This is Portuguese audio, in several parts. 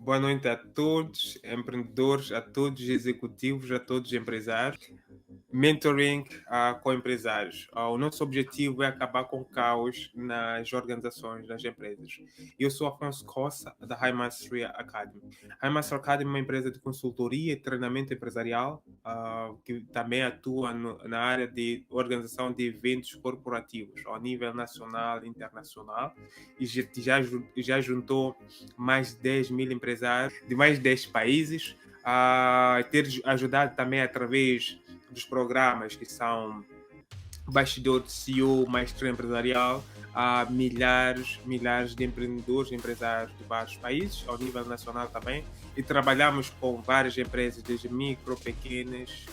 Boa noite a todos, empreendedores, a todos executivos, a todos empresários. Mentoring com empresários. O nosso objetivo é acabar com o caos nas organizações, nas empresas. Eu sou Afonso Costa, da High Mastery Academy. High Mastery Academy é uma empresa de consultoria e treinamento empresarial que também atua na área de organização de eventos corporativos ao nível nacional e internacional e já juntou mais de 10 mil empresários de mais de 10 países, a ter ajudado também através dos programas que são bastidor de CEO, maestria empresarial, a milhares de empreendedores, empresários de vários países, ao nível nacional também, e trabalhamos com várias empresas, desde micro, pequenas,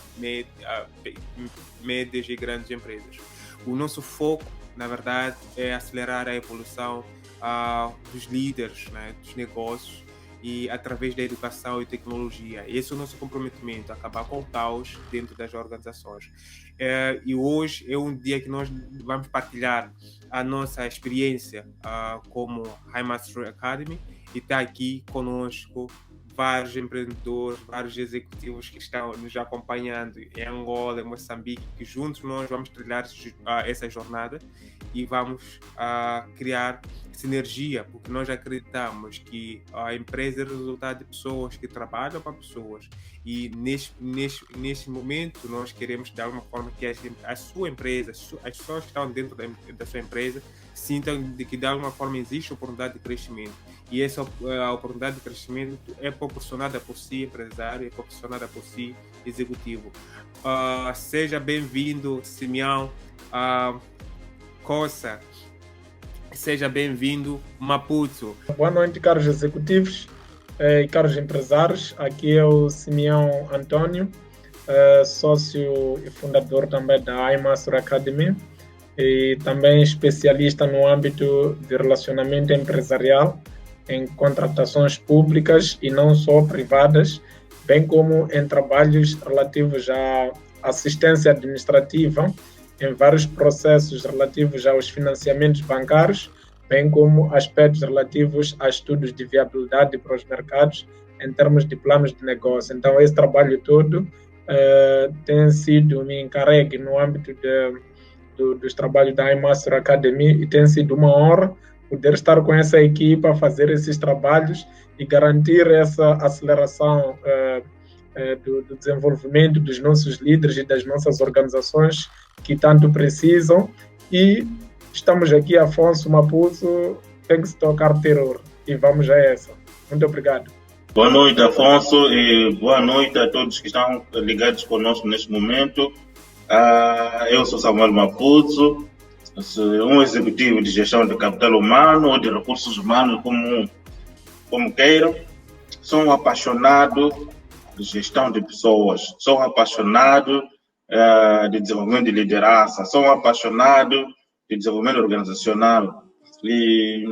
médias e grandes empresas. O nosso foco, na verdade, é acelerar a evolução dos líderes, né, dos negócios, e através da educação e tecnologia. Esse é o nosso comprometimento, acabar com o caos dentro das organizações. E hoje é um dia que nós vamos partilhar a nossa experiência como High Master Academy, e está aqui conosco vários empreendedores, vários executivos que estão nos acompanhando em Angola, em Moçambique, que juntos nós vamos trilhar essa jornada e vamos criar sinergia, porque nós acreditamos que a empresa é o resultado de pessoas que trabalham para pessoas, e neste momento nós queremos de alguma forma que a sua empresa, as pessoas que estão dentro da sua empresa sintam de que de alguma forma existe oportunidade de crescimento, e essa a oportunidade de crescimento é proporcionada por si, empresário, é proporcionada por si, executivo. Seja bem-vindo, Simeão Coça. Seja bem-vindo, Maputo. Boa noite, caros executivos e caros empresários. Aqui é o Simeão Antônio, sócio e fundador também da iMaster Academy e também especialista no âmbito de relacionamento empresarial em contratações públicas e não só privadas, bem como em trabalhos relativos à assistência administrativa em vários processos relativos aos financiamentos bancários, bem como aspectos relativos a estudos de viabilidade para os mercados em termos de planos de negócio. Então, esse trabalho todo tem sido me encarregue no âmbito dos trabalhos da iMaster Academy, e tem sido uma honra poder estar com essa equipa, fazer esses trabalhos e garantir essa aceleração do desenvolvimento dos nossos líderes e das nossas organizações que tanto precisam. E estamos aqui, Afonso, Maputo, tem que se tocar terror, e vamos a essa. Muito obrigado. Boa noite, Afonso, e boa noite a todos que estão ligados conosco neste momento. Eu sou Samuel Maputo, sou um executivo de gestão de capital humano ou de recursos humanos, como queiram. Sou um apaixonado de gestão de pessoas, sou um apaixonado de desenvolvimento de liderança, sou um apaixonado de desenvolvimento organizacional. E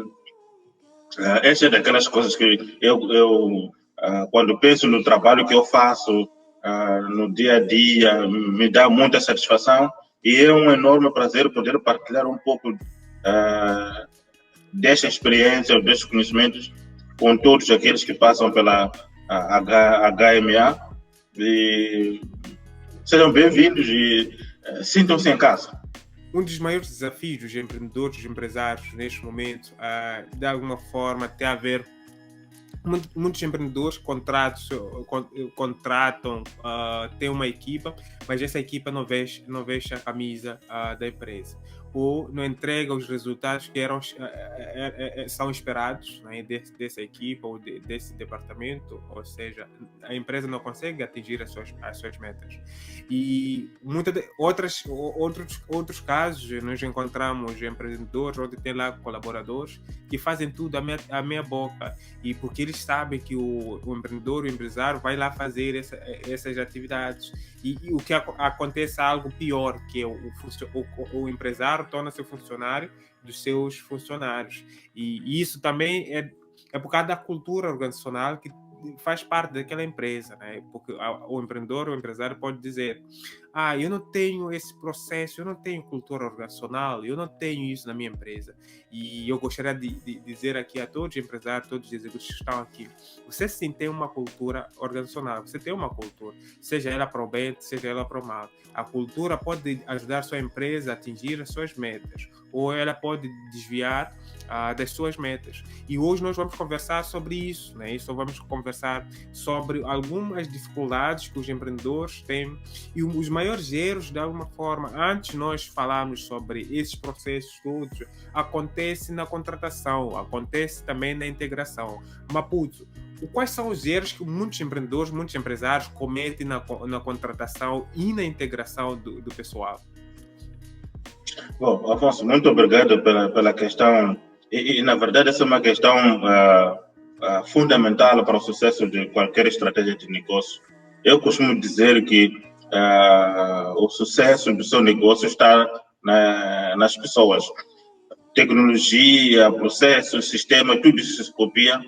essa é daquelas coisas que eu quando penso no trabalho que eu faço no dia a dia, me dá muita satisfação, e é um enorme prazer poder partilhar um pouco desta experiência, destes conhecimentos com todos aqueles que passam pela HMA. E sejam bem-vindos e sintam-se em casa. Um dos maiores desafios dos empreendedores, dos empresários neste momento, de alguma forma, tem a ver. Muitos empreendedores contratam, têm uma equipa, mas essa equipa não veste a camisa da empresa, ou não entrega os resultados que são esperados, né, dessa equipa ou desse departamento, ou seja, a empresa não consegue atingir as suas metas. E outros casos, nós encontramos empreendedores onde tem lá colaboradores que fazem tudo à meia boca, e porque eles sabem que o empreendedor, o empresário vai lá fazer essas atividades, e o que acontece é algo pior, que é o empresário torna-se funcionário dos seus funcionários, e isso também é por causa da cultura organizacional que faz parte daquela empresa, né? Porque o empreendedor, o empresário pode dizer eu não tenho esse processo, eu não tenho cultura organizacional, eu não tenho isso na minha empresa. E eu gostaria de dizer aqui a todos os empresários, todos os executivos que estão aqui, você sim tem uma cultura organizacional, você tem uma cultura, seja ela para o bem, seja ela para o mal. A cultura pode ajudar a sua empresa a atingir as suas metas, ou ela pode desviar das suas metas. E hoje nós vamos conversar sobre isso, né? Isso vamos conversar sobre algumas dificuldades que os empreendedores têm e os maiores erros, de alguma forma, antes nós falarmos sobre esses processos todos, acontece na contratação, acontece também na integração. Maputo, quais são os erros que muitos empreendedores, muitos empresários cometem na contratação e na integração do pessoal? Bom, Afonso, muito obrigado pela questão. E, na verdade, essa é uma questão fundamental para o sucesso de qualquer estratégia de negócio. Eu costumo dizer que o sucesso do seu negócio está nas pessoas. Tecnologia, processos, sistema, tudo isso se copia,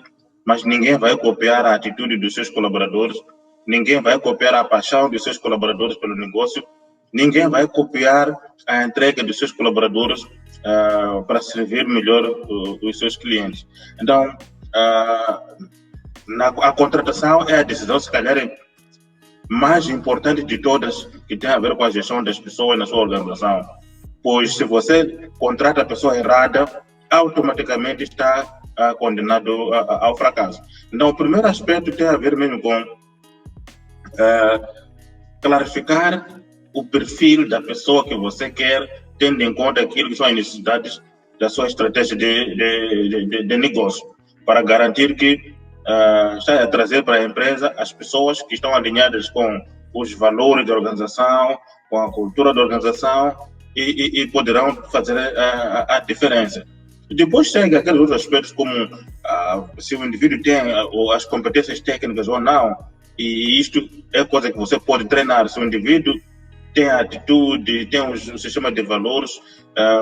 mas ninguém vai copiar a atitude dos seus colaboradores, ninguém vai copiar a paixão dos seus colaboradores pelo negócio, ninguém vai copiar a entrega dos seus colaboradores para servir melhor os seus clientes. Então, a contratação é a decisão, se calhar, mais importante de todas, que tem a ver com a gestão das pessoas na sua organização. Pois se você contrata a pessoa errada, automaticamente está condenado ao fracasso. Então, o primeiro aspecto tem a ver mesmo com clarificar o perfil da pessoa que você quer, tendo em conta aquilo que são as necessidades da sua estratégia de negócio, para garantir que está a trazer para a empresa as pessoas que estão alinhadas com os valores da organização, com a cultura da organização e poderão fazer a diferença. Depois chega aqueles outros aspectos como se o indivíduo tem as competências técnicas ou não, e isto é coisa que você pode treinar. Se o indivíduo tem atitude, tem um sistema de valores,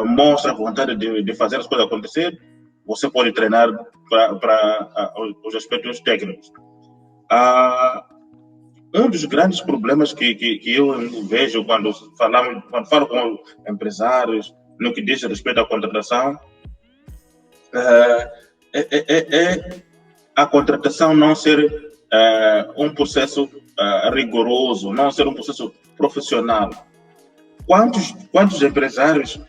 mostra a vontade de fazer as coisas acontecer, você pode treinar para os aspectos técnicos. Um dos grandes problemas que eu vejo quando falo com empresários no que diz respeito à contratação é a contratação não ser um processo rigoroso, não ser um processo profissional. Quantos empresários,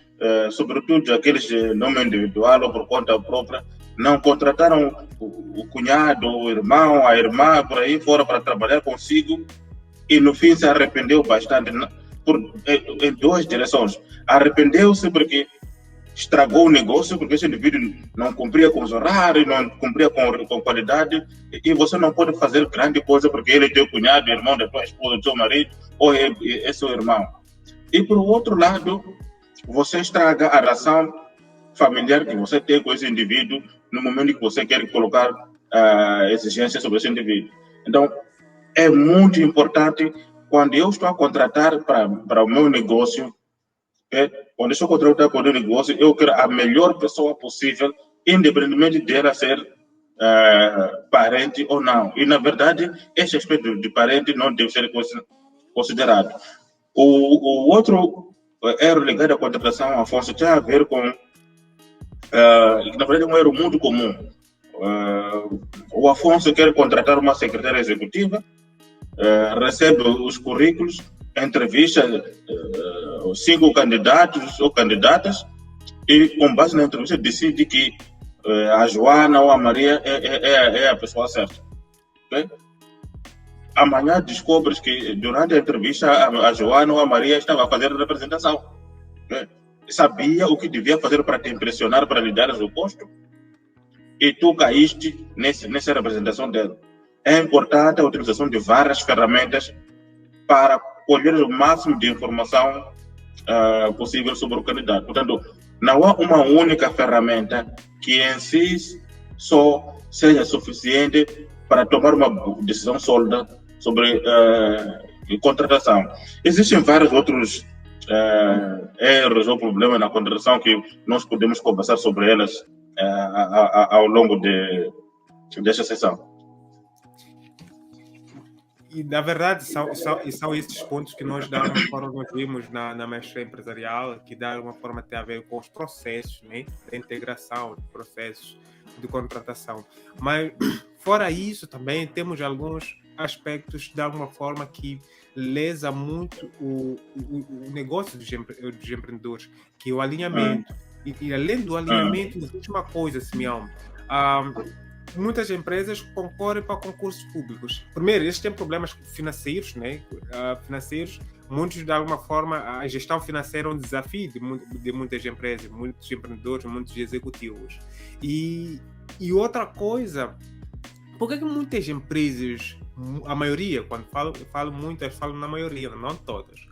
sobretudo aqueles de nome individual ou por conta própria, não contrataram o cunhado, o irmão, a irmã por aí fora para trabalhar consigo e no fim se arrependeu bastante em duas direções. Arrependeu-se porque estragou o negócio, porque esse indivíduo não cumpria com os horários, não cumpria com qualidade, e você não pode fazer grande coisa porque ele é teu cunhado, irmão da tua esposa, do seu marido, ou é seu irmão. E por outro lado, você estraga a relação familiar que você tem com esse indivíduo no momento que você quer colocar exigências sobre esse indivíduo. Então, é muito importante, quando eu estou a contratar para o meu negócio, quando eu estou a contratar para o meu negócio, eu quero a melhor pessoa possível, independentemente dela ser parente ou não. E, na verdade, esse aspecto de parente não deve ser considerado. O outro erro ligado à contratação, Afonso, tem a ver com, na verdade, um erro muito comum. O Afonso quer contratar uma secretária executiva, recebe os currículos, entrevista 5 candidatos ou candidatas e, com base na entrevista, decide que a Joana ou a Maria é a pessoa certa. Okay? Amanhã descobres que durante a entrevista a Joana ou a Maria estava a fazer a representação. Okay? Sabia o que devia fazer para te impressionar, para lhe dar o posto, e tu caíste nessa representação dela. É importante a utilização de várias ferramentas para colher o máximo de informação possível sobre o candidato. Portanto, não há uma única ferramenta que em si só seja suficiente para tomar uma decisão sólida sobre contratação. Existem vários outros erros ou problemas na contratação que nós podemos conversar sobre elas ao longo desta sessão. na verdade, são esses pontos que nós, de alguma forma, nós vimos na mestria empresarial, que de alguma forma tem a ver com os processos, né? De integração, de processos de contratação. Mas, fora isso, também temos alguns aspectos, de alguma forma, que lesa muito o negócio dos empreendedores, que é o alinhamento. E além do alinhamento, existe uma coisa, Simeão. Muitas empresas concorrem para concursos públicos. Primeiro, eles têm problemas financeiros, né? Financeiros. Muitos, de alguma forma, a gestão financeira é um desafio de muitas empresas, muitos empreendedores, muitos executivos. E outra coisa, por que muitas empresas, a maioria, quando falo muitas, falo na maioria, não todas,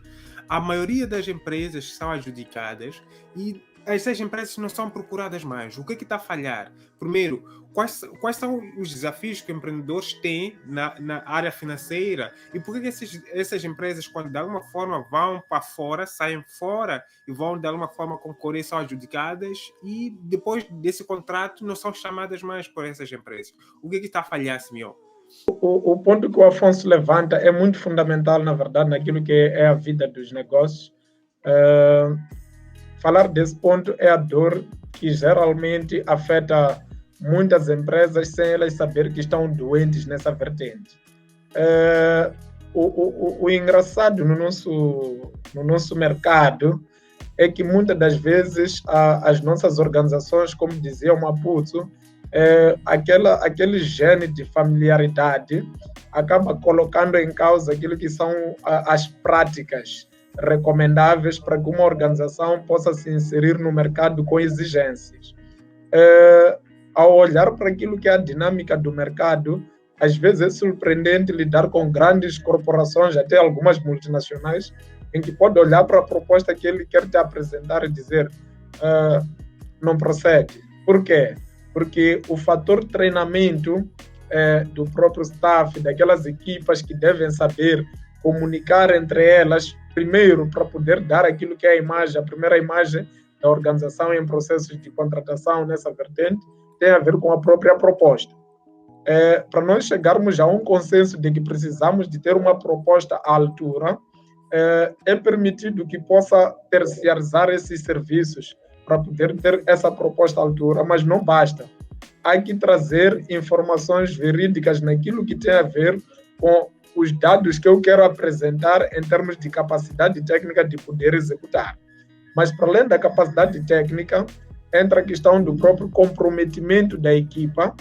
a maioria das empresas são adjudicadas e essas empresas não são procuradas mais? O que está a falhar? Primeiro, quais são os desafios que empreendedores têm na área financeira e por que essas empresas, quando de alguma forma vão para fora, saem fora e vão de alguma forma concorrer, são adjudicadas e depois desse contrato não são chamadas mais por essas empresas? O que está a falhar, Simeão? O ponto que o Afonso levanta é muito fundamental, na verdade, naquilo que é a vida dos negócios. Falar desse ponto é a dor que geralmente afeta muitas empresas sem elas saber que estão doentes nessa vertente. O engraçado no nosso mercado é que muitas das vezes as nossas organizações, como dizia o Maputo, aquele gene de familiaridade acaba colocando em causa aquilo que são as práticas recomendáveis para que uma organização possa se inserir no mercado com exigências. Ao olhar para aquilo que é a dinâmica do mercado, às vezes é surpreendente lidar com grandes corporações, até algumas multinacionais, em que pode olhar para a proposta que ele quer te apresentar e dizer não procede. Por quê? Porque o fator treinamento do próprio staff, daquelas equipas que devem saber comunicar entre elas, primeiro, para poder dar aquilo que é a primeira imagem da organização em processos de contratação nessa vertente, tem a ver com a própria proposta. Para nós chegarmos a um consenso de que precisamos de ter uma proposta à altura, é permitido que possa terciarizar esses serviços para poder ter essa proposta à altura, mas não basta. Há que trazer informações verídicas naquilo que tem a ver com os dados que eu quero apresentar em termos de capacidade técnica de poder executar. Mas, para além da capacidade técnica, entra a questão do próprio comprometimento da equipa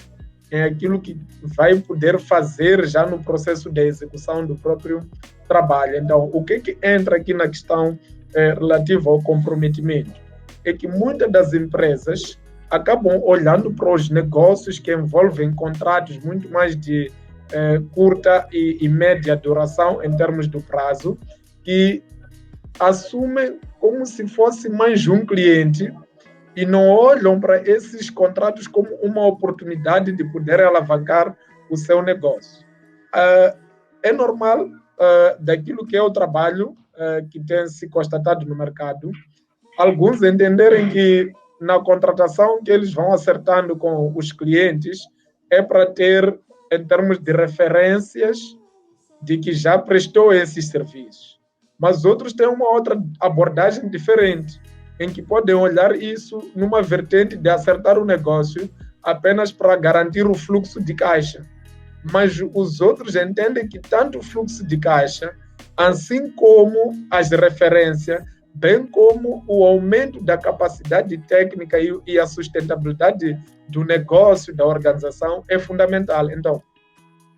em aquilo que vai poder fazer já no processo de execução do próprio trabalho. Então, o que entra aqui na questão relativa ao comprometimento? É que muitas das empresas acabam olhando para os negócios que envolvem contratos muito mais de curta e média duração em termos do prazo, que assumem como se fosse mais de um cliente e não olham para esses contratos como uma oportunidade de poder alavancar o seu negócio. É normal, daquilo que é o trabalho que tem se constatado no mercado, alguns entenderem que na contratação que eles vão acertando com os clientes é para ter, em termos de referências, de que já prestou esses serviços. Mas outros têm uma outra abordagem diferente, em que podem olhar isso numa vertente de acertar o negócio apenas para garantir o fluxo de caixa. Mas os outros entendem que tanto o fluxo de caixa, assim como as referências, bem como o aumento da capacidade técnica e a sustentabilidade do negócio, da organização, é fundamental. Então,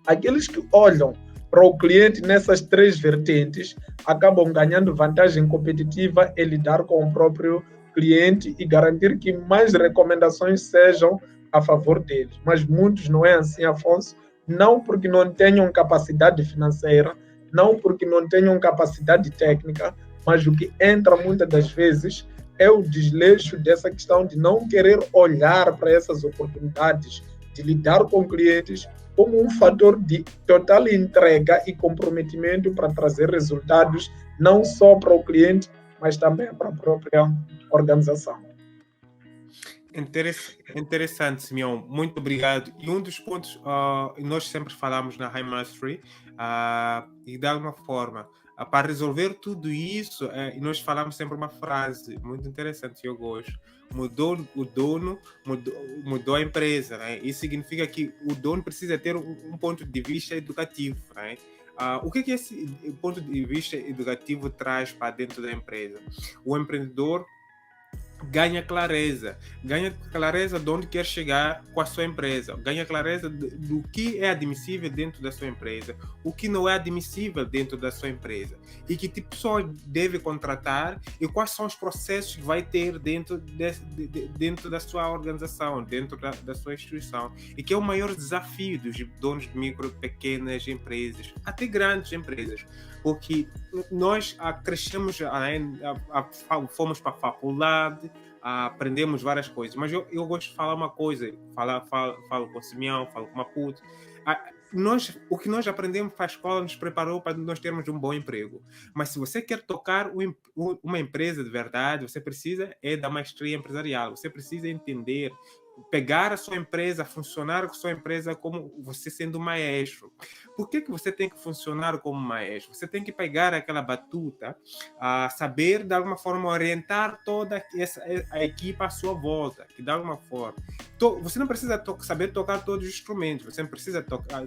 aqueles que olham para o cliente nessas três vertentes acabam ganhando vantagem competitiva em lidar com o próprio cliente e garantir que mais recomendações sejam a favor deles. Mas muitos não é assim, Afonso, não porque não tenham capacidade financeira, não porque não tenham capacidade técnica, mas o que entra muitas das vezes é o desleixo dessa questão de não querer olhar para essas oportunidades, de lidar com clientes como um fator de total entrega e comprometimento para trazer resultados, não só para o cliente, mas também para a própria organização. Interessante, Simeão. Muito obrigado. E um dos pontos, nós sempre falamos na High Mastery, e de alguma forma, para resolver tudo isso, e nós falamos sempre uma frase muito interessante que eu gosto. Mudou o dono, mudou a empresa. Né? Isso significa que o dono precisa ter um ponto de vista educativo. Né? O que esse ponto de vista educativo traz para dentro da empresa? O empreendedor ganha clareza de onde quer chegar com a sua empresa, ganha clareza do que é admissível dentro da sua empresa, o que não é admissível dentro da sua empresa, e que tipo de pessoa deve contratar e quais são os processos que vai ter dentro da sua organização, dentro da sua instituição, e que é o maior desafio dos donos de micro, pequenas empresas, até grandes empresas, porque nós crescemos, fomos para a faculdade, aprendemos várias coisas, mas eu gosto de falar uma coisa, falo com o Simeão, falo com o Maputo, o que nós aprendemos para a escola nos preparou para nós termos um bom emprego, mas se você quer tocar uma empresa de verdade, você precisa da maestria empresarial, você precisa entender, pegar a sua empresa, funcionar com a sua empresa como você sendo maestro. Por que você tem que funcionar como maestro? Você tem que pegar aquela batuta, saber de alguma forma orientar toda a equipe à sua volta, que de alguma forma. Você não precisa saber tocar todos os instrumentos, você não precisa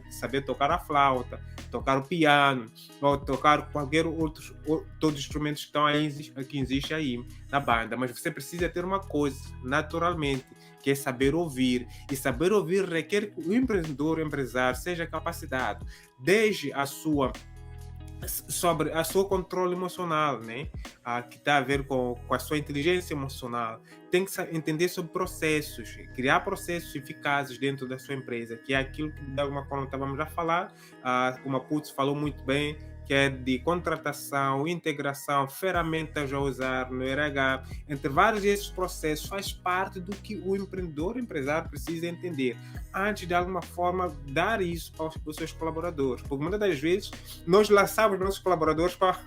saber tocar a flauta, tocar o piano, ou tocar qualquer outro, todos os instrumentos que estão aí, que existem aí na banda, mas você precisa ter uma coisa, naturalmente, que é saber ouvir. E saber ouvir requer que o empreendedor, o empresário, seja capacitado desde sobre a seu controle emocional, né? Que está a ver com a sua inteligência emocional. Tem que entender sobre processos, criar processos eficazes dentro da sua empresa, que é aquilo que de alguma forma estávamos a falar, como a Putz falou muito bem, que é de contratação, integração, ferramentas a usar no RH, entre vários desses processos, faz parte do que o empreendedor, o empresário precisa entender, antes de alguma forma dar isso para os seus colaboradores, porque muitas das vezes nós lançamos nossos colaboradores para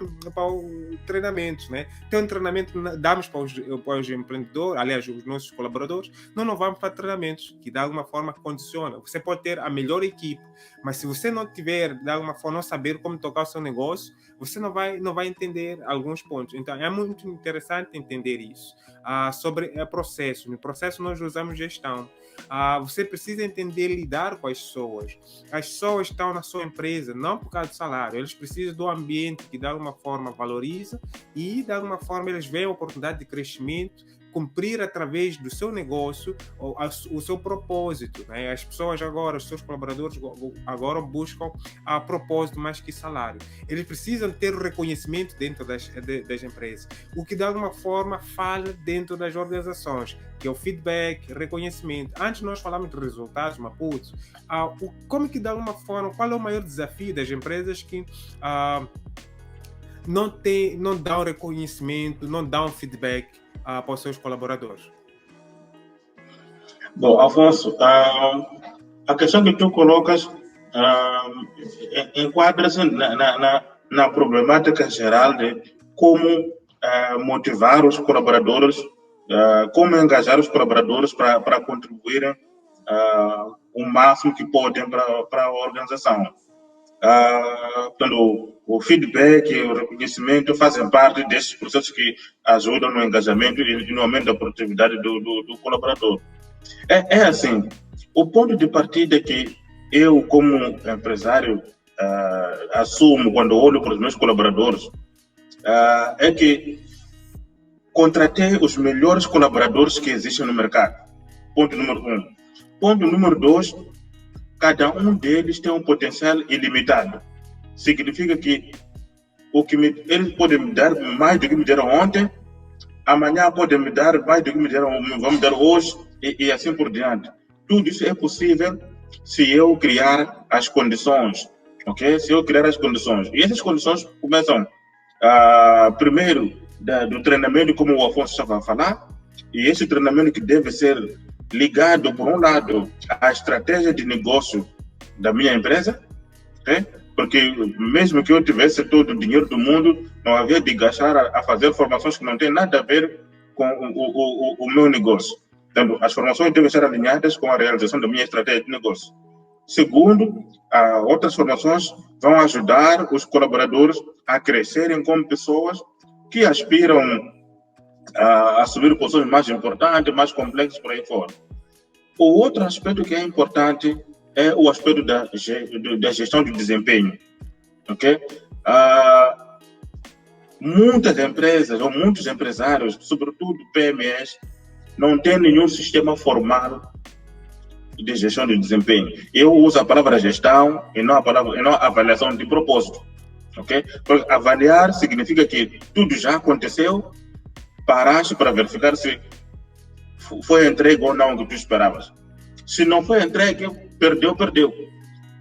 o treinamento, né? Tem um treinamento que damos para os empreendedores, aliás, os nossos colaboradores, não vamos para treinamentos, que de alguma forma condiciona. Você pode ter a melhor equipe, mas se você não tiver, de alguma forma, não saber como tocar o seu negócio, você não vai entender alguns pontos. Então, é muito interessante entender isso. Sobre processo. No processo, nós usamos gestão. Você precisa entender lidar com as pessoas. As pessoas estão na sua empresa, não por causa do salário. Eles precisam do ambiente que, de alguma forma, valoriza e, de alguma forma, eles veem a oportunidade de crescimento, cumprir através do seu negócio o seu propósito, né? As pessoas agora, os seus colaboradores agora buscam propósito mais que salário. Eles precisam ter o reconhecimento dentro das empresas, o que de alguma forma falha dentro das organizações, que é o feedback, reconhecimento. Antes nós falamos de resultados, Maputo, como que de alguma forma, qual é o maior desafio das empresas que não dão reconhecimento, não dão feedback para os seus colaboradores? Bom, Afonso, a questão que tu colocas enquadra-se na problemática geral de como motivar os colaboradores, como engajar os colaboradores para contribuírem o máximo que podem para a organização. Portanto, o feedback e o reconhecimento fazem parte desses processos que ajudam no engajamento e no aumento da produtividade do colaborador. É assim, o ponto de partida que eu, como empresário, assumo quando olho para os meus colaboradores é que contratei os melhores colaboradores que existem no mercado. Ponto número 1. Ponto número 2, cada um deles tem um potencial ilimitado. Significa que eles podem me dar mais do que me deram ontem, amanhã podem me dar mais do que vão me dar hoje e assim por diante. Tudo isso é possível se eu criar as condições, ok? Se eu criar as condições. E essas condições começam primeiro do treinamento, como o Afonso estava a falar, e esse treinamento que deve ser ligado, por um lado, à estratégia de negócio da minha empresa, okay? Porque mesmo que eu tivesse todo o dinheiro do mundo, não havia de gastar a fazer formações que não têm nada a ver com o meu negócio. Então, as formações devem estar alinhadas com a realização da minha estratégia de negócio. Segundo, outras formações vão ajudar os colaboradores a crescerem como pessoas que aspiram a assumir posições mais importantes, mais complexas por aí fora. O outro aspecto que é importante é o aspecto da gestão de desempenho. Okay? Muitas empresas ou muitos empresários, sobretudo PMEs, não têm nenhum sistema formal de gestão de desempenho. Eu uso a palavra gestão e não a avaliação de propósito. Okay? Porque avaliar significa que tudo já aconteceu, paraste para verificar se foi entregue ou não o que tu esperavas. Se não foi entregue, perdeu.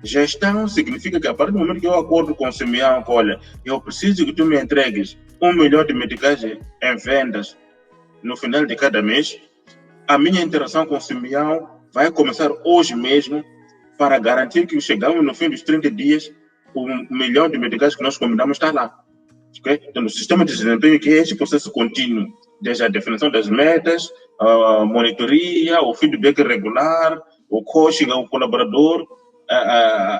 Gestão significa que a partir do momento que eu acordo com o Simeão, olha, eu preciso que tu me entregues 1 milhão de meticais em vendas no final de cada mês, a minha interação com o Simeão vai começar hoje mesmo para garantir que chegamos no fim dos 30 dias, 1 milhão de meticais que nós combinamos está lá. Okay? Então, o sistema de desempenho que é esse processo contínuo, desde a definição das metas, a monitoria, o feedback regular, o coaching ao colaborador,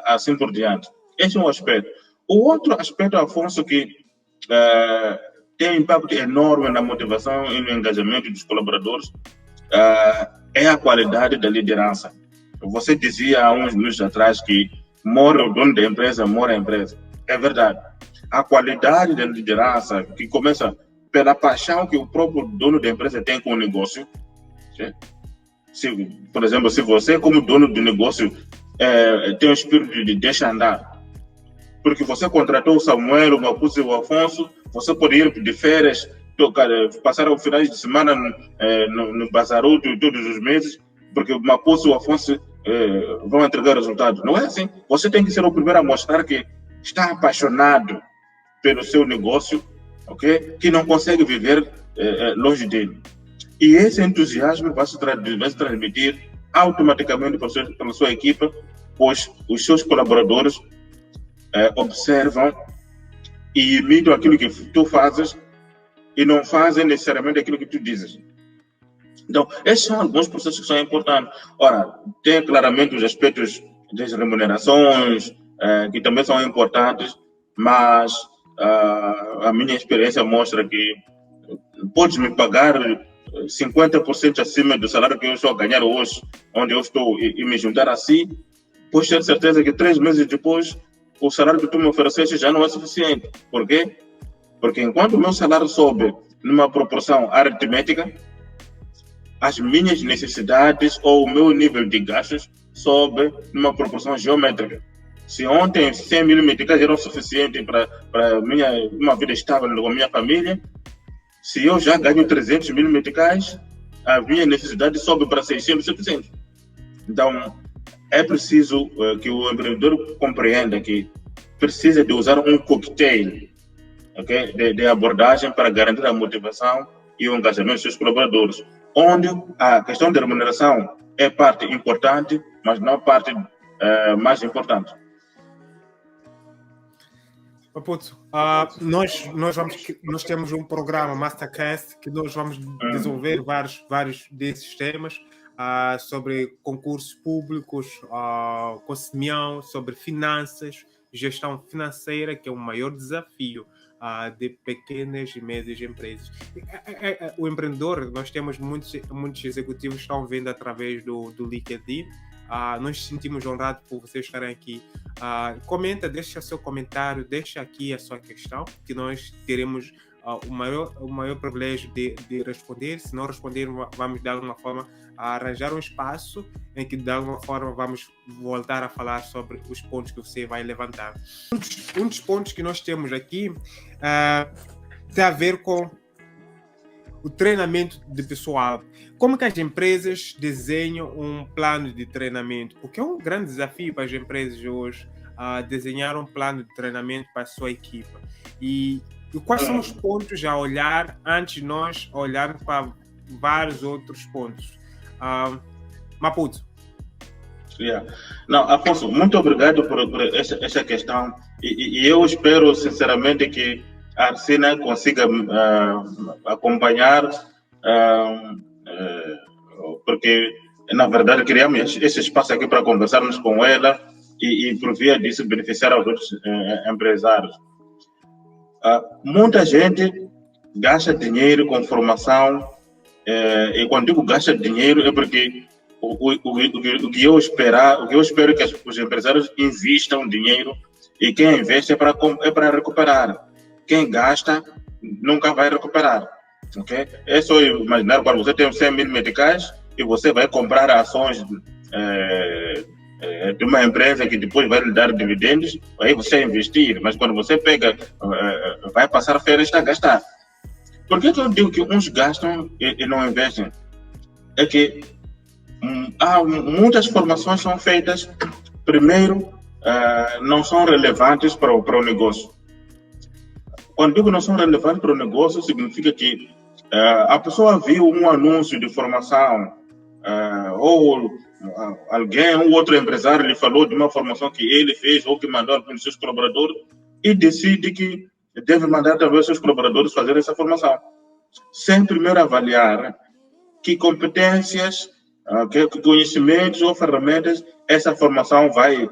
assim por diante. Esse é um aspecto. O outro aspecto, Afonso, que tem impacto enorme na motivação e no engajamento dos colaboradores é a qualidade da liderança. Você dizia há uns minutos atrás que morre o dono da empresa, morre a empresa. É verdade. A qualidade da liderança, que começa pela paixão que o próprio dono da empresa tem com o negócio. Por exemplo, se você, como dono do negócio, tem um espírito de deixa andar, porque você contratou o Samuel, o Mapuzi e o Afonso, você pode ir de férias, passar o final de semana no Bazaruto todos os meses, porque o Mapuzi e o Afonso vão entregar resultados. Não é assim. Você tem que ser o primeiro a mostrar que está apaixonado pelo seu negócio, okay? Que não consegue viver longe dele. E esse entusiasmo vai se transmitir automaticamente pela sua equipe, pois os seus colaboradores observam e imitam aquilo que tu fazes e não fazem necessariamente aquilo que tu dizes. Então, esses são alguns processos que são importantes. Ora, tem claramente os aspectos das remunerações, que também são importantes, mas a minha experiência mostra que podes me pagar 50% acima do salário que eu estou a ganhar hoje, onde eu estou, e me juntar assim, podes ter certeza que 3 meses depois o salário que tu me ofereceste já não é suficiente. Por quê? Porque enquanto o meu salário sobe numa proporção aritmética, as minhas necessidades ou o meu nível de gastos sobe numa proporção geométrica. Se ontem 100 mil meticais eram suficientes para uma vida estável com a minha família, se eu já ganho 300 mil meticais, a minha necessidade sobe para 600, 700. Então, é preciso que o empreendedor compreenda que precisa de usar um cocktail, okay, de abordagem para garantir a motivação e o engajamento dos seus colaboradores, onde a questão da remuneração é parte importante, mas não a parte mais importante. Maputo, nós temos um programa Mastercast que nós vamos desenvolver vários desses temas sobre concursos públicos, com Simeão, sobre finanças, gestão financeira, que é o maior desafio de pequenas e médias empresas. O empreendedor, nós temos muitos executivos que estão vendo através do LinkedIn. Nós nos sentimos honrados por vocês estarem aqui. Comenta, deixa seu comentário, deixa aqui a sua questão, que nós teremos o maior privilégio de responder. Se não responder, vamos de alguma forma arranjar um espaço em que de alguma forma vamos voltar a falar sobre os pontos que você vai levantar. Um dos pontos que nós temos aqui tem a ver com o treinamento de pessoal. Como que as empresas desenham um plano de treinamento? Porque é um grande desafio para as empresas hoje desenhar um plano de treinamento para a sua equipa. E quais são os pontos a olhar antes de nós olharmos para vários outros pontos? Maputo. Não, Afonso, muito obrigado por essa questão. E eu espero, sinceramente, que a Arsina consiga acompanhar porque, na verdade, criamos esse espaço aqui para conversarmos com ela e por via disso, beneficiar aos outros empresários. Muita gente gasta dinheiro com formação, e quando digo gasta dinheiro é porque o que eu espero é que os empresários investam dinheiro, e quem investe é para recuperar. Quem gasta nunca vai recuperar. Okay? É só imaginar quando você tem 100 mil meticais e você vai comprar ações de uma empresa que depois vai lhe dar dividendos, aí você investir, mas quando você pega, vai passar férias a gastar. Por que eu digo que uns gastam e não investem? É que muitas formações são feitas, primeiro, não são relevantes para o negócio. Quando digo não são relevantes para o negócio, significa que a pessoa viu um anúncio de formação, ou alguém, um outro empresário lhe falou de uma formação que ele fez ou que mandou para os seus colaboradores e decide que deve mandar também os seus colaboradores fazer essa formação. Sem primeiro avaliar que competências, que conhecimentos ou ferramentas essa formação vai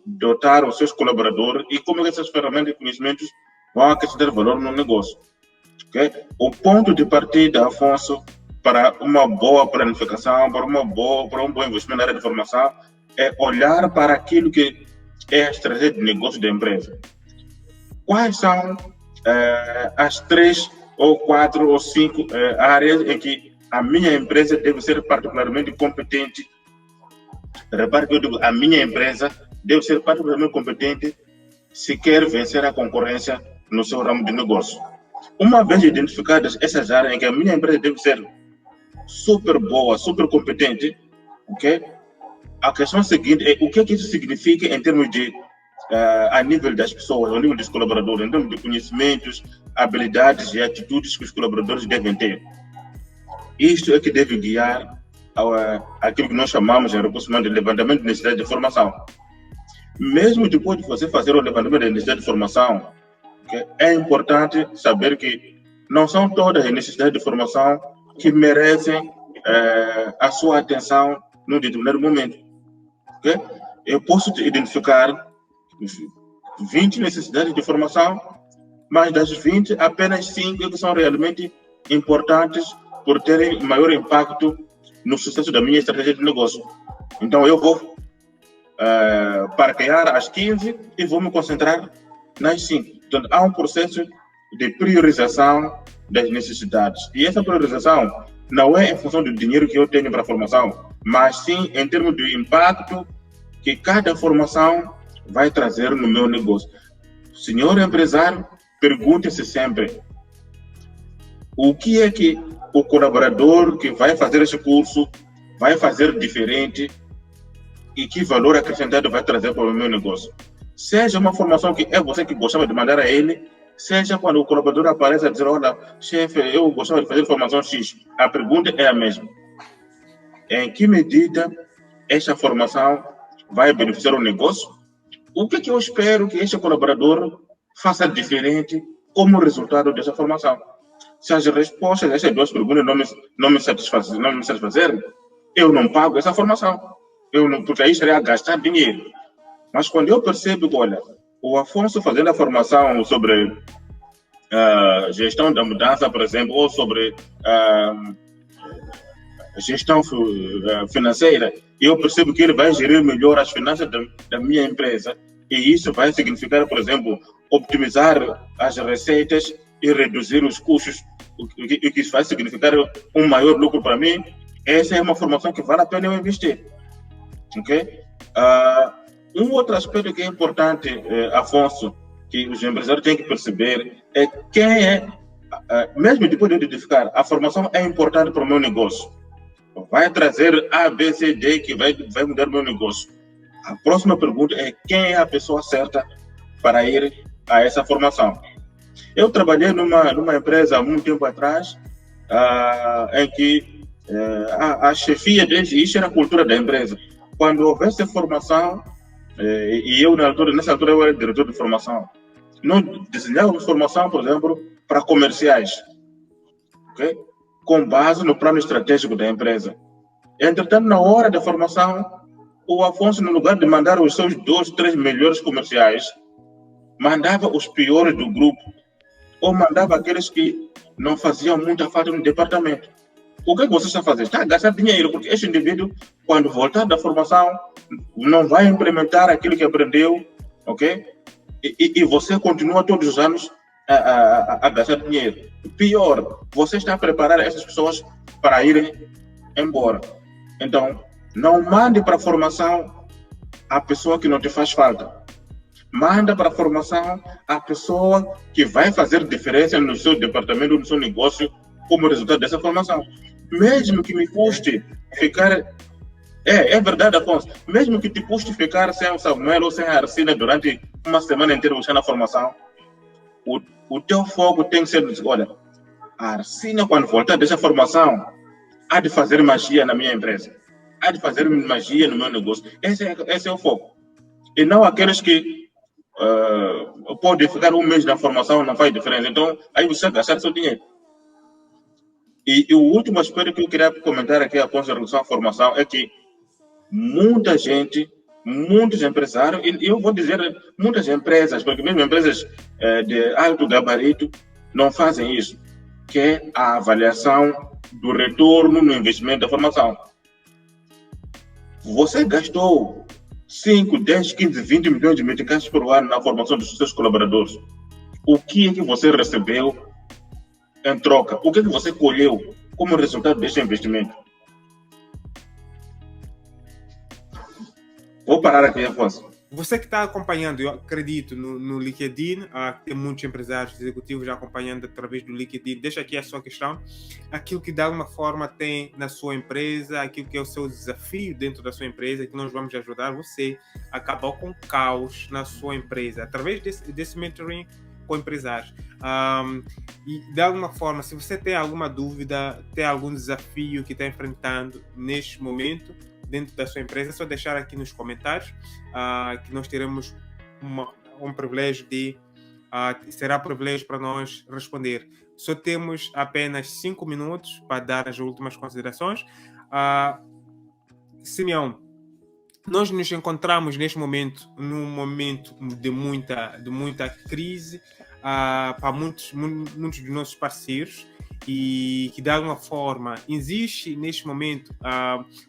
dotar os seus colaboradores e como essas ferramentas e conhecimentos vão acrescentar valor no negócio. Okay? O ponto de partida, Afonso, para uma boa planificação, para um bom investimento na área de formação, é olhar para aquilo que é a estratégia de negócio da empresa. Quais são as 3 ou 4 ou 5 áreas em que a minha empresa deve ser particularmente competente? Repare que eu digo, a minha empresa deve ser particularmente competente se quer vencer a concorrência no seu ramo de negócio. Uma vez identificadas essas áreas em que a minha empresa deve ser super boa, super competente, ok? A questão seguinte é o que isso significa em termos de, a nível das pessoas, a nível dos colaboradores, em termos de conhecimentos, habilidades e atitudes que os colaboradores devem ter. Isto é que deve guiar aquilo que nós chamamos em recursos humanos de levantamento de necessidade de formação. Mesmo depois de você fazer o levantamento de necessidade de formação, okay, é importante saber que não são todas as necessidades de formação que merecem a sua atenção num determinado momento. Okay? Eu posso identificar 20 necessidades de formação, mas das 20, apenas 5 que são realmente importantes por terem maior impacto no sucesso da minha estratégia de negócio. Então eu vou parquear as 15 e vou me concentrar nas 5. Então há um processo de priorização das necessidades. E essa priorização não é em função do dinheiro que eu tenho para a formação, mas sim em termos do impacto que cada formação vai trazer no meu negócio. Senhor empresário, pergunte-se sempre o que é que o colaborador que vai fazer esse curso vai fazer diferente e que valor acrescentado vai trazer para o meu negócio. Seja uma formação que é você que gostava de mandar a ele, seja quando o colaborador aparece a dizer, olha, chefe, eu gostava de fazer formação X. A pergunta é a mesma. Em que medida esta formação vai beneficiar o negócio? O que é que eu espero que este colaborador faça diferente como resultado dessa formação? Se as respostas a essas 2 perguntas não me satisfazerem, eu não pago essa formação. Porque aí seria gastar dinheiro. Mas quando eu percebo que, olha, o Afonso fazendo a formação sobre gestão da mudança, por exemplo, ou sobre gestão financeira, e eu percebo que ele vai gerir melhor as finanças da minha empresa, e isso vai significar, por exemplo, optimizar as receitas e reduzir os custos, o que isso vai significar um maior lucro para mim. Essa é uma formação que vale a pena eu investir. Okay? Um outro aspecto que é importante, Afonso, que os empresários têm que perceber é quem é, mesmo depois de identificar, a formação é importante para o meu negócio. Vai trazer A, B, C, D que vai mudar o meu negócio. A próxima pergunta é quem é a pessoa certa para ir a essa formação. Eu trabalhei numa empresa há muito tempo atrás, em que a chefia deles, isso era a cultura da empresa. Quando houvesse formação, e eu nessa altura eu era diretor de formação, nós desenhávamos formação, por exemplo, para comerciais. Okay? com base no plano estratégico da empresa. Entretanto, na hora da formação, o Afonso, no lugar de mandar os seus 2, 3 melhores comerciais, mandava os piores do grupo, ou mandava aqueles que não faziam muita falta no departamento. O que você está fazendo? Está a gastar dinheiro, porque este indivíduo, quando voltar da formação, não vai implementar aquilo que aprendeu, ok? E você continua todos os anos a gastar dinheiro. Pior, você está a preparar essas pessoas para irem embora. Então, não mande para a formação a pessoa que não te faz falta. Manda para a formação a pessoa que vai fazer diferença no seu departamento, no seu negócio, como resultado dessa formação. Mesmo que me custe ficar... É verdade, Afonso. Mesmo que te custe ficar sem o Samuel ou sem a Arcina durante uma semana inteira buscando a formação, o teu foco tem que ser... Olha, a Arcina, quando voltar dessa formação, há de fazer magia na minha empresa. Há de fazer magia no meu negócio. Esse é o foco. E não aqueles que podem ficar um mês na formação, não faz diferença. Então, aí você gastar seu dinheiro. E o último aspecto que eu queria comentar aqui após a relação à formação é que muita gente, muitos empresários, e eu vou dizer muitas empresas, porque mesmo empresas de alto gabarito não fazem isso, que é a avaliação do retorno no investimento da formação. Você gastou 5, 10, 15, 20 milhões de meticais por ano na formação dos seus colaboradores. O que é que você recebeu em troca? O que é que você colheu como resultado deste investimento? Vou parar aqui, Afonso. Você que está acompanhando, eu acredito, no LinkedIn, tem muitos empresários executivos já acompanhando através do LinkedIn. Deixa aqui a sua questão. Aquilo que de alguma forma tem na sua empresa, aquilo que é o seu desafio dentro da sua empresa, que nós vamos ajudar você a acabar com o caos na sua empresa, através desse mentoring com empresários. E de alguma forma, se você tem alguma dúvida, tem algum desafio que está enfrentando neste momento, dentro da sua empresa, é só deixar aqui nos comentários, que nós teremos um privilégio será privilégio para nós responder. Só temos apenas 5 minutos para dar as últimas considerações. Simeão, nós nos encontramos neste momento, num momento de muita crise para muitos dos nossos parceiros, e que de alguma forma existe neste momento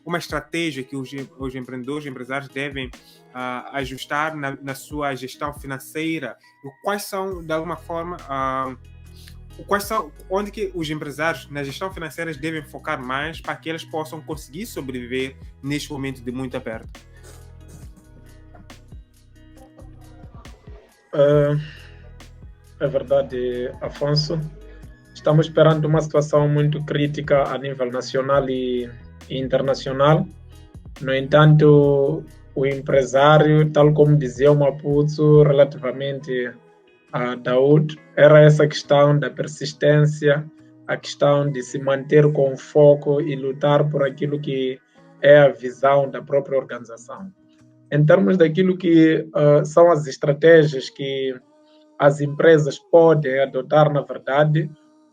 uma estratégia que os empreendedores, empresários devem ajustar na sua gestão financeira. Quais são, de alguma forma, onde que os empresários na gestão financeira devem focar mais para que eles possam conseguir sobreviver neste momento de muito aperto? É verdade, Afonso. Estamos perante uma situação muito crítica a nível nacional e internacional. No entanto, o empresário, tal como dizia o Maputo relativamente a Daoud, era essa questão da persistência, a questão de se manter com foco e lutar por aquilo que é a visão da própria organização. Em termos daquilo que são as estratégias que as empresas podem adotar, na verdade,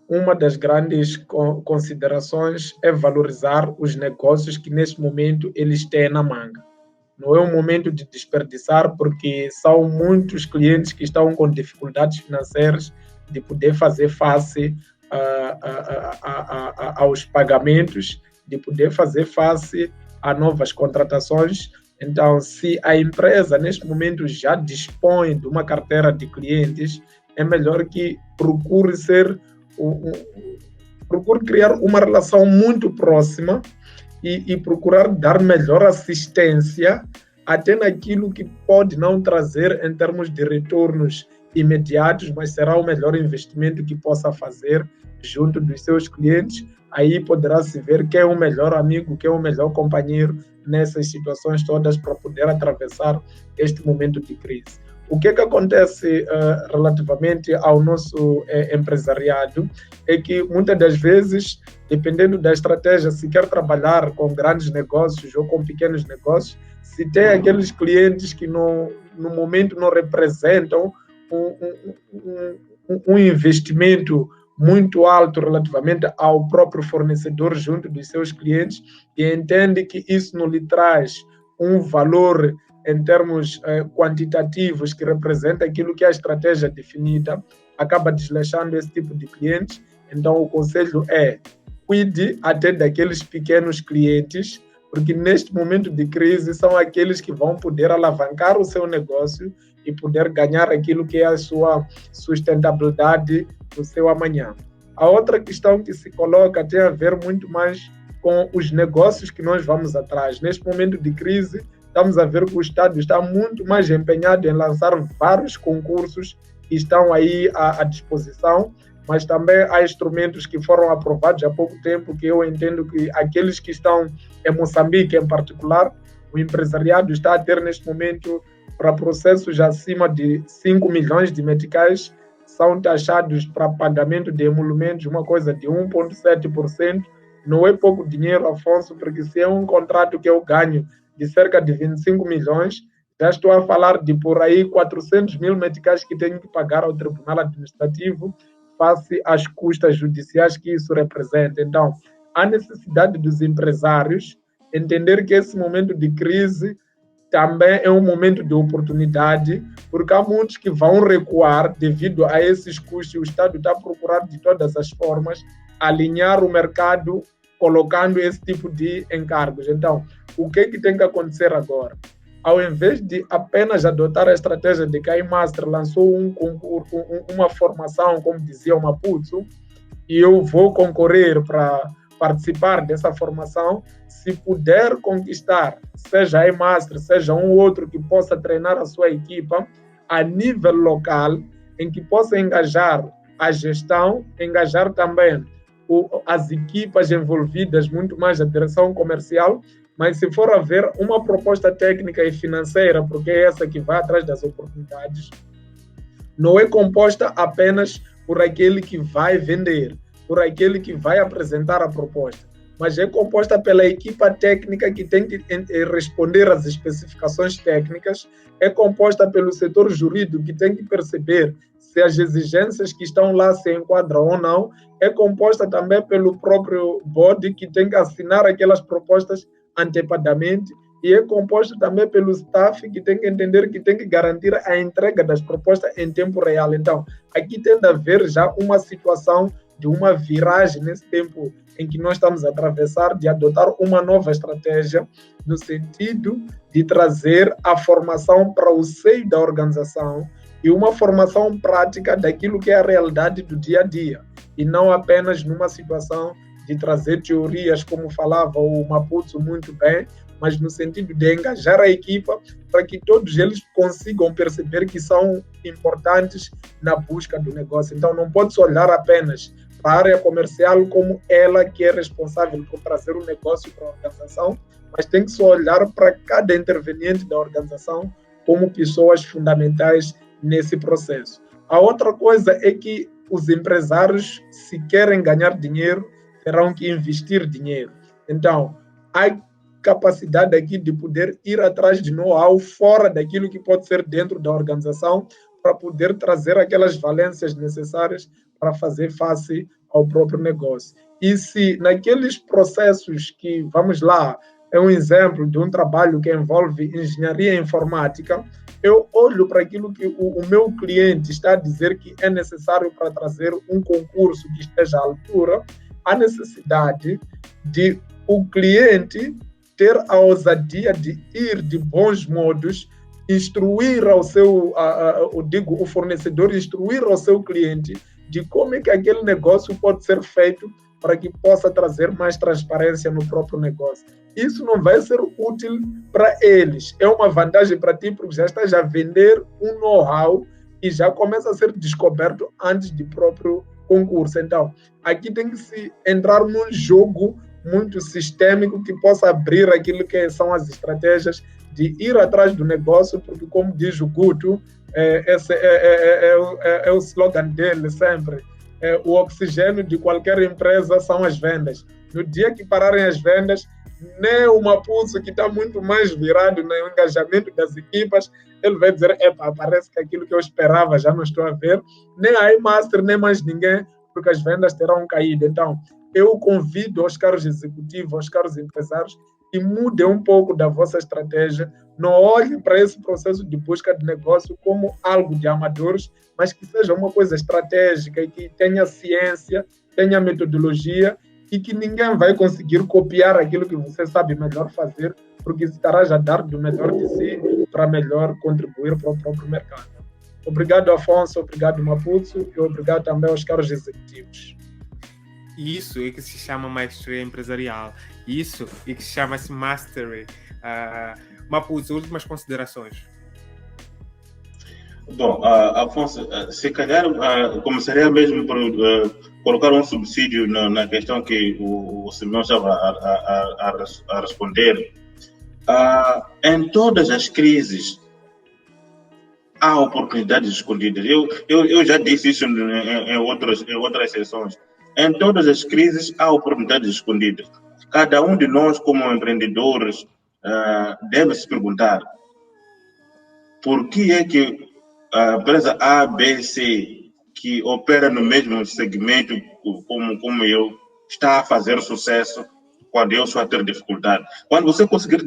uma das grandes considerações é valorizar os negócios que neste momento eles têm na manga. Não é um momento de desperdiçar, porque são muitos clientes que estão com dificuldades financeiras de poder fazer face aos pagamentos, de poder fazer face a novas contratações. Então, se a empresa neste momento já dispõe de uma carteira de clientes, é melhor que procure criar uma relação muito próxima e procurar dar melhor assistência até naquilo que pode não trazer em termos de retornos imediatos, mas será o melhor investimento que possa fazer junto dos seus clientes. Aí poderá se ver quem é o melhor amigo, quem é o melhor companheiro nessas situações todas para poder atravessar este momento de crise. O que acontece relativamente ao nosso empresariado é que muitas das vezes, dependendo da estratégia, se quer trabalhar com grandes negócios ou com pequenos negócios, se tem aqueles clientes que no momento não representam um investimento muito alto relativamente ao próprio fornecedor junto dos seus clientes e entende que isso não lhe traz um valor em termos quantitativos que representa aquilo que é a estratégia definida, acaba desleixando esse tipo de clientes. Então, o conselho é: cuide até daqueles pequenos clientes, porque neste momento de crise são aqueles que vão poder alavancar o seu negócio e poder ganhar aquilo que é a sua sustentabilidade do seu amanhã. A outra questão que se coloca tem a ver muito mais com os negócios que nós vamos atrás. Neste momento de crise, estamos a ver que o Estado está muito mais empenhado em lançar vários concursos que estão aí à disposição, mas também há instrumentos que foram aprovados há pouco tempo, que eu entendo que aqueles que estão em Moçambique, em particular, o empresariado está a ter neste momento para processos acima de 5 milhões de meticais, são taxados para pagamento de emolumentos, uma coisa de 1,7%. Não é pouco dinheiro, Afonso, porque se é um contrato que eu ganho de cerca de 25 milhões, já estou a falar de por aí 400 mil meticais que tenho que pagar ao Tribunal Administrativo face às custas judiciais que isso representa. Então, há necessidade dos empresários entender que esse momento de crise também é um momento de oportunidade, porque há muitos que vão recuar devido a esses custos. O Estado está a procurar de todas as formas alinhar o mercado, colocando esse tipo de encargos. Então, o que tem que acontecer agora? Ao invés de apenas adotar a estratégia de que a iMaster lançou um concurso, uma formação, como dizia o Maputo, e eu vou concorrer para participar dessa formação, se puder conquistar, seja a iMaster, seja um outro que possa treinar a sua equipa a nível local, em que possa engajar a gestão, engajar também as equipas envolvidas, muito mais a direção comercial, mas se for haver uma proposta técnica e financeira, porque é essa que vai atrás das oportunidades, não é composta apenas por aquele que vai vender, por aquele que vai apresentar a proposta, mas é composta pela equipa técnica que tem que responder às especificações técnicas, é composta pelo setor jurídico que tem que perceber se as exigências que estão lá se enquadram ou não, é composta também pelo próprio body que tem que assinar aquelas propostas antepadamente, e é composto também pelo staff que tem que entender que tem que garantir a entrega das propostas em tempo real. Então, aqui tem de haver já uma situação de uma viragem nesse tempo em que nós estamos a atravessar, de adotar uma nova estratégia no sentido de trazer a formação para o seio da organização e uma formação prática daquilo que é a realidade do dia a dia, e não apenas numa situação de trazer teorias, como falava o Maputo muito bem, mas no sentido de engajar a equipa para que todos eles consigam perceber que são importantes na busca do negócio. Então, não pode-se olhar apenas para a área comercial como ela que é responsável por trazer o negócio para a organização, mas tem que se olhar para cada interveniente da organização como pessoas fundamentais nesse processo. A outra coisa é que os empresários, se querem ganhar dinheiro, terão que investir dinheiro. Então, há capacidade aqui de poder ir atrás de know-how fora daquilo que pode ser dentro da organização para poder trazer aquelas valências necessárias para fazer face ao próprio negócio. E se naqueles processos que, vamos lá, é um exemplo de um trabalho que envolve engenharia informática, eu olho para aquilo que o meu cliente está a dizer que é necessário para trazer um concurso que esteja à altura, a necessidade de o cliente ter a ousadia de ir de bons modos, instruir ao seu, o fornecedor, instruir ao seu cliente de como é que aquele negócio pode ser feito para que possa trazer mais transparência no próprio negócio. Isso não vai ser útil para eles. É uma vantagem para ti, porque já estás a vender um know-how e já começa a ser descoberto antes do próprio concurso. Então, aqui tem que se entrar num jogo muito sistêmico que possa abrir aquilo que são as estratégias de ir atrás do negócio, porque, como diz o Guto, esse é o slogan dele sempre. O oxigênio de qualquer empresa são as vendas. No dia que pararem as vendas, nem o Maputo, que está muito mais virado no engajamento das equipas, ele vai dizer, parece que aquilo que eu esperava já não estou a ver, nem a iMaster, nem mais ninguém porque as vendas terão caído. Então, eu convido aos caros executivos, aos caros empresários, que mudem um pouco da vossa estratégia, não olhem para esse processo de busca de negócio como algo de amadores, mas que seja uma coisa estratégica e que tenha ciência, tenha metodologia e que ninguém vai conseguir copiar aquilo que você sabe melhor fazer, porque estará já a dar do melhor de si para melhor contribuir para o próprio mercado. Obrigado, Afonso, obrigado, Maputo, e obrigado também aos caros executivos. Isso é que se chama maestria empresarial. Isso é que chama-se mastery. Maputo, últimas considerações. Bom, Afonso, se calhar começaria mesmo por colocar um subsídio na questão que o Simão estava a responder. Em todas as crises há oportunidades escondidas. Eu já disse isso em outras sessões. Em todas as crises há oportunidades escondidas. Cada um de nós, como empreendedores, deve se perguntar por que é que a empresa A, B, C, que opera no mesmo segmento como eu, está a fazer sucesso quando eu estou a ter dificuldade. Quando você conseguir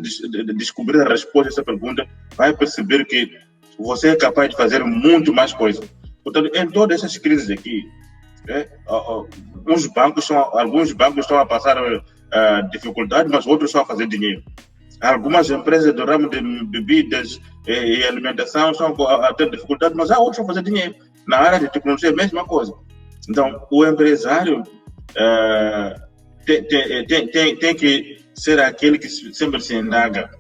descobrir a resposta a essa pergunta, vai perceber que você é capaz de fazer muito mais coisas. Portanto, em todas essas crises aqui, alguns bancos estão a passar dificuldade, mas outros estão a fazer dinheiro. Algumas empresas do ramo de bebidas e alimentação estão a ter dificuldade, mas há outros a fazer dinheiro. Na área de tecnologia é a mesma coisa. Então, o empresário tem que ser aquele que sempre se indaga.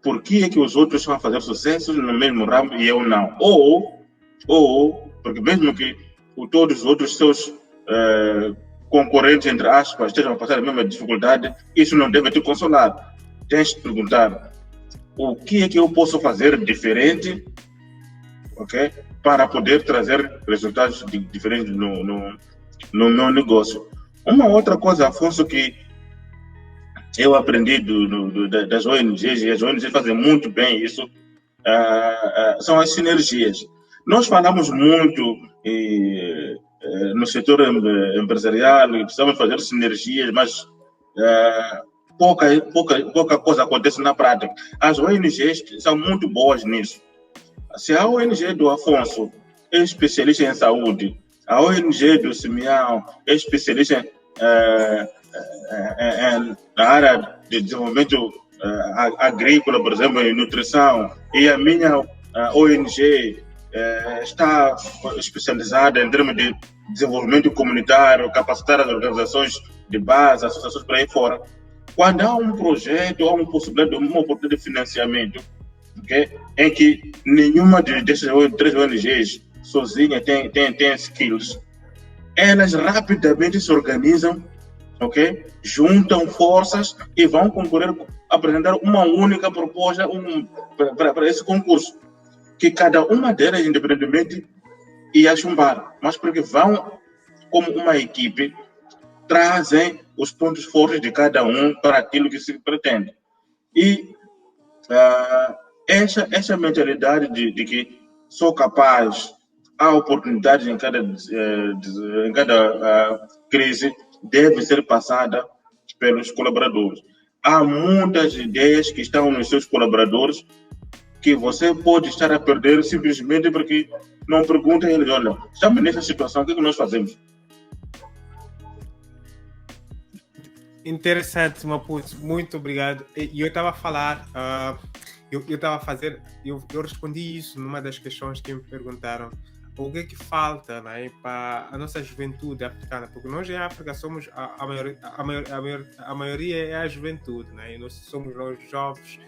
Por que é que os outros estão a fazer sucesso no mesmo ramo e eu não? Ou porque mesmo que todos os outros seus concorrentes, entre aspas, estejam a passar a mesma dificuldade, isso não deve te consolar. Tens de perguntar o que é que eu posso fazer diferente, ok, para poder trazer resultados diferentes no meu negócio. Uma outra coisa, Afonso, que eu aprendi das ONGs, e as ONGs fazem muito bem isso, são as sinergias. Nós falamos muito no setor empresarial, precisamos fazer sinergias, mas pouca coisa acontece na prática. As ONGs são muito boas nisso. Se a ONG do Afonso é especialista em saúde, a ONG do Simeão é especialista na área de desenvolvimento agrícola, por exemplo, em nutrição, e a minha ONG está especializada em termos de desenvolvimento comunitário, capacitar as organizações de base, associações para aí fora. Quando há um projeto ou uma oportunidade de financiamento, okay, em que nenhuma dessas 3 ONGs sozinha tem skills, elas rapidamente se organizam, okay, juntam forças e vão concorrer, apresentar uma única proposta para esse concurso, que cada uma delas, independentemente, ia chumbar, mas porque vão, como uma equipe, trazem os pontos fortes de cada um para aquilo que se pretende. E essa mentalidade de que sou capaz, há oportunidades em cada crise, deve ser passada pelos colaboradores. Há muitas ideias que estão nos seus colaboradores que você pode estar a perder simplesmente porque não pergunta a eles: olha, estamos nessa situação, o que é que nós fazemos? Interessante, Maputo, muito obrigado. E eu estava a falar, eu respondi isso numa das questões que me perguntaram: o que é que falta, né, para a nossa juventude africana? Porque nós em África somos, a maioria é a juventude, né, e nós somos os jovens.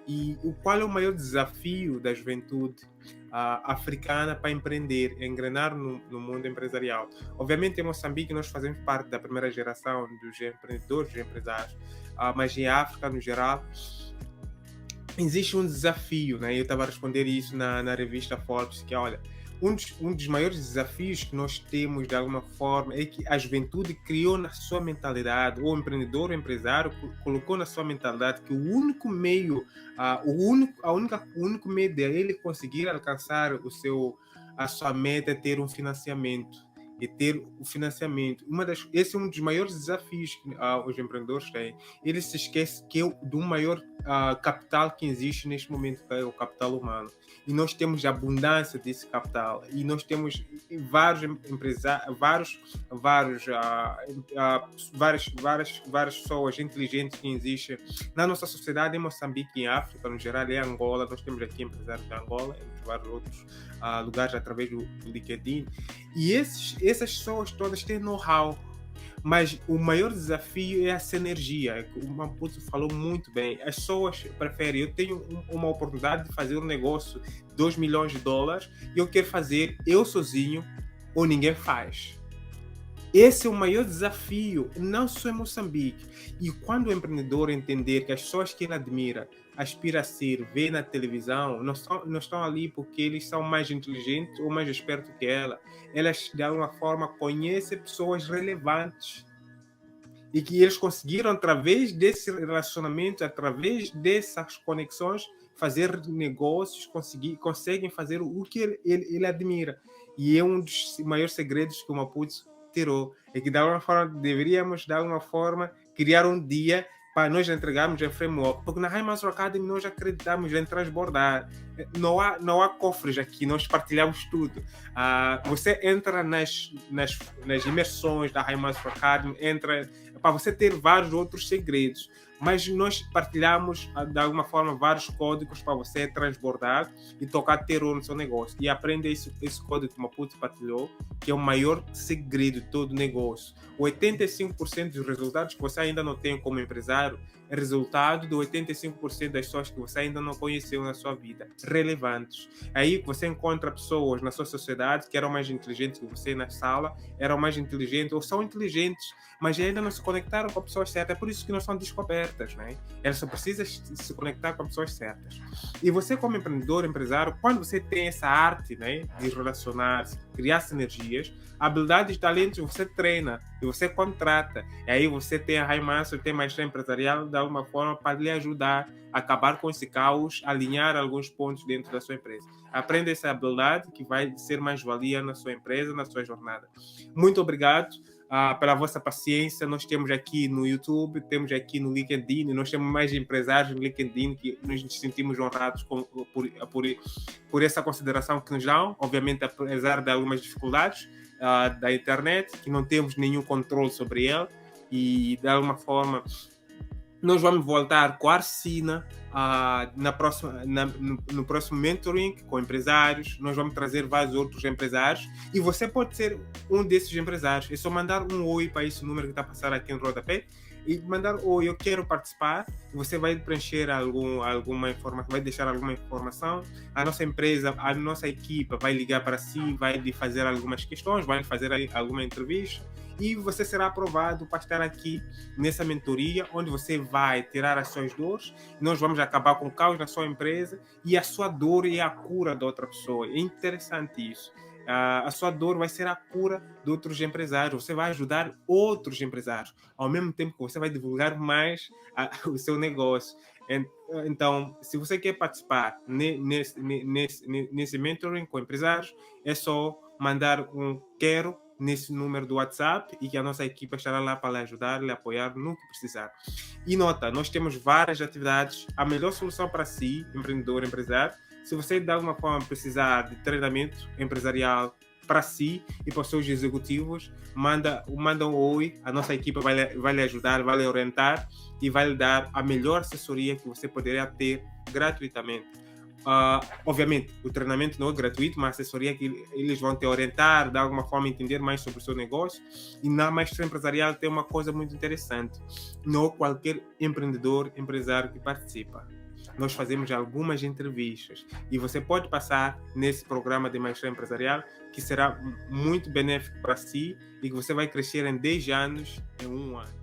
E qual é o maior desafio da juventude africana para empreender, engrenar no mundo empresarial? Obviamente, em Moçambique, nós fazemos parte da primeira geração dos empreendedores e empresários, mas em África, no geral, existe um desafio, né? Eu estava a responder isso na revista Forbes, que, olha, um dos maiores desafios que nós temos, de alguma forma, é que a juventude criou na sua mentalidade, ou o empreendedor, o empresário, colocou na sua mentalidade que o único meio, o único meio de ele conseguir alcançar a sua meta é ter um financiamento. e ter o financiamento. Esse é um dos maiores desafios que os empreendedores têm. Eles se esquecem que é do maior capital que existe neste momento, que é o capital humano. E nós temos abundância desse capital. E nós temos vários empresários, várias pessoas inteligentes que existem na nossa sociedade, em Moçambique e em África, no geral, em Angola. Nós temos aqui empresários de Angola, em vários outros lugares, através do LinkedIn. E essas pessoas todas têm know-how. Mas o maior desafio é a sinergia. O Maputo falou muito bem. As pessoas preferem, eu tenho uma oportunidade de fazer um negócio de $2 milhões e eu quero fazer eu sozinho ou ninguém faz. Esse é o maior desafio, não só em Moçambique. E quando o empreendedor entender que as pessoas que ele admira, aspira a ser, vê na televisão, não estão ali porque eles são mais inteligentes ou mais espertos que ela. Elas, de alguma forma, conhecem pessoas relevantes. E que eles conseguiram, através desse relacionamento, através dessas conexões, fazer negócios, conseguem fazer o que ele admira. E é um dos maiores segredos que o Maputo tirou. É que, de alguma forma, deveríamos, de alguma forma, criar um dia para nós entregarmos a framework. Porque na Highmaster Academy nós acreditamos em transbordar. Não há cofres aqui, nós partilhamos tudo. Você entra nas imersões da Highmaster Academy, entra para você ter vários outros segredos. Mas nós partilhamos, de alguma forma, vários códigos para você transbordar e tocar terror no seu negócio. E aprenda esse código que o Maputo partilhou, que é o maior segredo de todo negócio. 85% dos resultados que você ainda não tem como empresário é resultado de 85% das pessoas que você ainda não conheceu na sua vida, relevantes. Aí você encontra pessoas na sua sociedade que eram mais inteligentes que você na sala, eram mais inteligentes ou são inteligentes, mas ainda não se conectaram com as pessoas certas. É por isso que não são descobertas, né? Elas só precisam se conectar com as pessoas certas. E você, como empreendedor, empresário, quando você tem essa arte, né, de relacionar-se, criar sinergias, habilidades e talentos você treina e você contrata. E aí você tem a Highmaster, tem maestria empresarial, de alguma forma, para lhe ajudar a acabar com esse caos, alinhar alguns pontos dentro da sua empresa. Aprenda essa habilidade que vai ser mais-valia na sua empresa, na sua jornada. Muito obrigado pela vossa paciência. Nós temos aqui no YouTube, temos aqui no LinkedIn, nós temos mais empresários no LinkedIn que nos sentimos honrados por essa consideração que nos dão, obviamente apesar de algumas dificuldades da internet, que não temos nenhum controle sobre ela, e de alguma forma nós vamos voltar com a Arsina no próximo mentoring com empresários. Nós vamos trazer vários outros empresários e você pode ser um desses empresários. É só mandar um oi para esse número que está passando aqui no rodapé e mandar oi, eu quero participar. Você vai preencher alguma informação, vai deixar alguma informação. A nossa empresa, a nossa equipa vai ligar para si, vai lhe fazer algumas questões, vai lhe fazer alguma entrevista e você será aprovado para estar aqui nessa mentoria, onde você vai tirar as suas dores. Nós vamos acabar com o caos na sua empresa e a sua dor é a cura da outra pessoa. É interessante isso. A sua dor vai ser a cura de outros empresários. Você vai ajudar outros empresários, ao mesmo tempo que você vai divulgar mais o seu negócio. Então, se você quer participar nesse mentoring com empresários, é só mandar um quero nesse número do WhatsApp e que a nossa equipe estará lá para lhe ajudar, lhe apoiar no que precisar. E nota, nós temos várias atividades. A melhor solução para si, empreendedor, empresário, se você de alguma forma precisar de treinamento empresarial para si e para os seus executivos, manda um oi, a nossa equipe vai lhe ajudar, vai lhe orientar e vai lhe dar a melhor assessoria que você poderia ter gratuitamente. Obviamente, o treinamento não é gratuito, mas a assessoria que eles vão te orientar, de alguma forma entender mais sobre o seu negócio. E na maestria empresarial tem uma coisa muito interessante: não qualquer empresário que participa. Nós fazemos algumas entrevistas e você pode passar nesse programa de maestria empresarial, que será muito benéfico para si e que você vai crescer em 10 anos, em 1 ano.